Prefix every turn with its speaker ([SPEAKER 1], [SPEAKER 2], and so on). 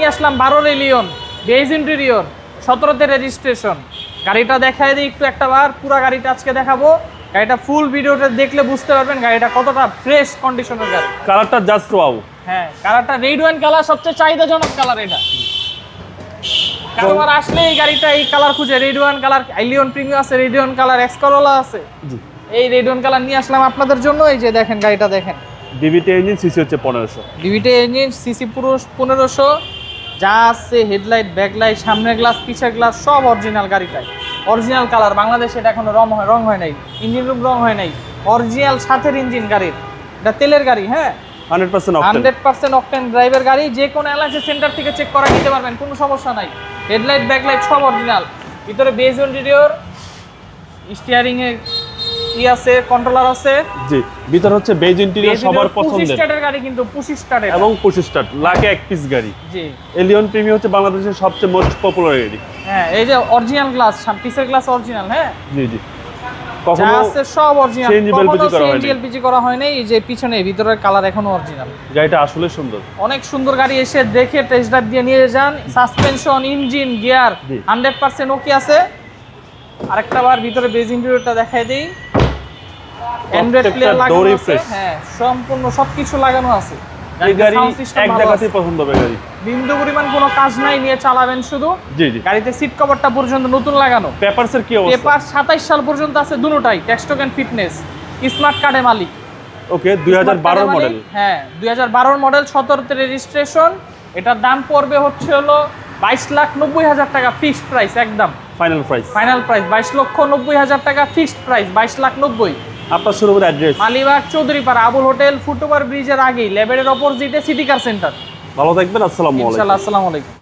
[SPEAKER 1] নিয়ে আসলাম 12 Allion beige interior 17তে registration. গাড়িটা দেখায় দিই একটু একটা বার, পুরো গাড়িটা আজকে দেখাবো। গাড়িটা ফুল ভিডিওটা দেখলে বুঝতে পারবেন গাড়িটা কতটা ফ্রেশ কন্ডিশনের গাড়ি।
[SPEAKER 2] কালারটা জাস্ট ওয়াও।
[SPEAKER 1] হ্যাঁ, কালারটা রেড ওয়াইন কালার, সবচেয়ে চাহিদাজনক কালার এটা। কাস্টমার আসলে এই গাড়িটা এই কালার খুঁজে, red wine colour, Allion premium আছে, red wine colour, X Corolla আছে।
[SPEAKER 2] জি,
[SPEAKER 1] এই রেড ওয়াইন কালার নিয়ে আসলাম আপনাদের জন্য। এই যে দেখেন গাড়িটা দেখেন,
[SPEAKER 2] ডিভিটি ইঞ্জিন, সিসি হচ্ছে 1500।
[SPEAKER 1] ডিভিটি ইঞ্জিন, সিসি পুরো 1500। যা আছে হেডলাইট, ব্যাকলাইট, সামনের গ্লাস, পিছের গ্লাস সব অরিজিনাল গাড়িটায়। অরিজিনাল কালার, বাংলাদেশে এটা এখনো রং হয় নাই, ইঞ্জিন রুম রং হয় নাই। অরিজিনাল সাথের ইঞ্জিন গাড়ির, এটা তেলের গাড়ি। হ্যাঁ, 100% অকটেন ড্রাইভের গাড়ি। যে কোনো এলআইসি সেন্টার থেকে চেক করা নিতে পারবেন, কোনো সমস্যা নাই। হেডলাইট, ব্যাকলাইট সব অরিজিনাল। ভিতরে বেজ ইন্টেরিয়র, স্টিয়ারিং এ কি আছে, কন্ট্রোলার আছে।
[SPEAKER 2] জি, ভিতর হচ্ছে বেজ ইন্টেরিয়র, সবার পছন্দের।
[SPEAKER 1] 25 স্টার্টের গাড়ি, কিন্তু 25 স্টার্টের
[SPEAKER 2] এবং 25 স্টার্ট, লাখে এক পিস গাড়ি।
[SPEAKER 1] জি,
[SPEAKER 2] এলিয়ন প্রিমিয়াম হচ্ছে বাংলাদেশের সবচেয়ে মোস্ট পপুলার গাড়ি।
[SPEAKER 1] হ্যাঁ, এই যে অরিজিনাল গ্লাস, পিছের গ্লাস অরিজিনাল। হ্যাঁ,
[SPEAKER 2] জি জি,
[SPEAKER 1] যা
[SPEAKER 2] কখনো
[SPEAKER 1] আছে সব অরিজিনাল,
[SPEAKER 2] CNG
[SPEAKER 1] কখনো
[SPEAKER 2] করা হয়নি।
[SPEAKER 1] CNG LPG করা হয় নাই। এই যে পিছনে ভিতরের কালার এখনো অরিজিনাল।
[SPEAKER 2] গাড়িটা আসলে সুন্দর,
[SPEAKER 1] অনেক সুন্দর গাড়ি। এসে দেখে টেস্ট ড্রাইভ দিয়ে নিয়ে যান। সাসপেনশন, ইঞ্জিন, গিয়ার
[SPEAKER 2] জি।
[SPEAKER 1] 100% ওকে আছে। আরেকটা বার ভিতরে বেজ ইন্টেরিয়রটা দেখাই দেই। অ্যান্ড্রয়েড প্লেয়ার লাগানো
[SPEAKER 2] ডোরই
[SPEAKER 1] আছে।
[SPEAKER 2] ফ্রেশ।
[SPEAKER 1] হ্যাঁ, সম্পূর্ণ সবকিছু লাগানো আছে।
[SPEAKER 2] এই গাড়ি
[SPEAKER 1] সাউন্ড সিস্টেম
[SPEAKER 2] এক
[SPEAKER 1] ভালো
[SPEAKER 2] জায়গাতেই
[SPEAKER 1] আছে।
[SPEAKER 2] পছন্দ হবে গাড়ি।
[SPEAKER 1] বিন্দু পরিমাণ কোনো কাজ নাই, নিয়ে চালাবেন শুধু।
[SPEAKER 2] জি জি,
[SPEAKER 1] গাড়িতে সিট কভারটা পর্যন্ত নতুন লাগানো।
[SPEAKER 2] পেপারসের কি অবস্থা?
[SPEAKER 1] পেপার 27 সাল পর্যন্ত আছে দুটোটাই। ট্যাক্স টোকেন, ফিটনেস, স্মার্ট কার্ডে মালিক।
[SPEAKER 2] ওকে, 2012 মডেল।
[SPEAKER 1] হ্যাঁ, 2012 মডেল, 17তে রেজিস্ট্রেশন। এটার দাম পড়বে হচ্ছে হলো 22,90,000 টাকা ফিক্সড প্রাইস একদম।
[SPEAKER 2] ফাইনাল প্রাইস
[SPEAKER 1] 22,90,000 টাকা ফিক্সড প্রাইস, 22,90,000।
[SPEAKER 2] আপনার শুরু করে address?
[SPEAKER 1] Malibagh Chowdhurypara Abul hotel, foot over ব্রিজের আগেই, লেভেলের অপোজিটে সিটি কার সেন্টার।
[SPEAKER 2] ভালো থাকবেন, আসসালামু আলাইকুম।
[SPEAKER 1] ইনশাআল্লাহ, আসসালামু আলাইকুম।